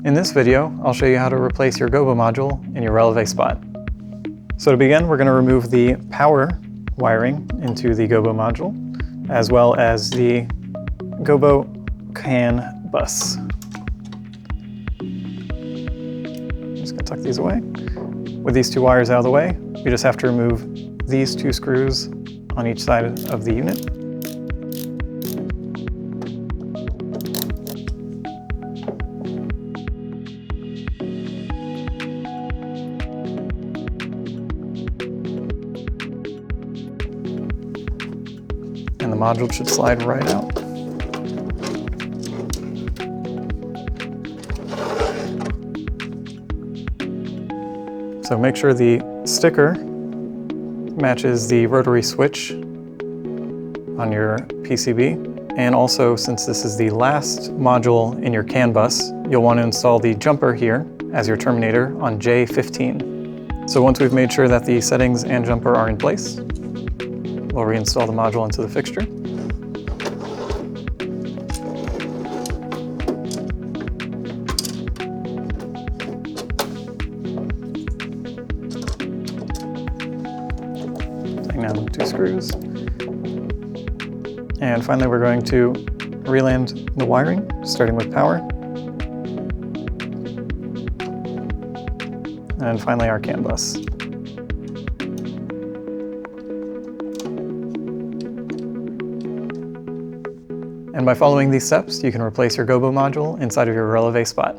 In this video, I'll show you how to replace your Gobo module in your Relevé Spot. So to begin, we're going to remove the power wiring into the Gobo module, as well as the Gobo CAN bus. I'm just going to tuck these away. With these two wires out of the way, we just have to remove these two screws on each side of the unit. And the module should slide right out. So make sure the sticker matches the rotary switch on your PCB. And also, since this is the last module in your CAN bus, you'll want to install the jumper here as your terminator on J15. So once we've made sure that the settings and jumper are in place, we'll reinstall the module into the fixture. Tighten down two screws. And finally, we're going to reland the wiring, starting with power. And finally, our CAN bus. And by following these steps, you can replace your Gobo module inside of your Relevé Spot.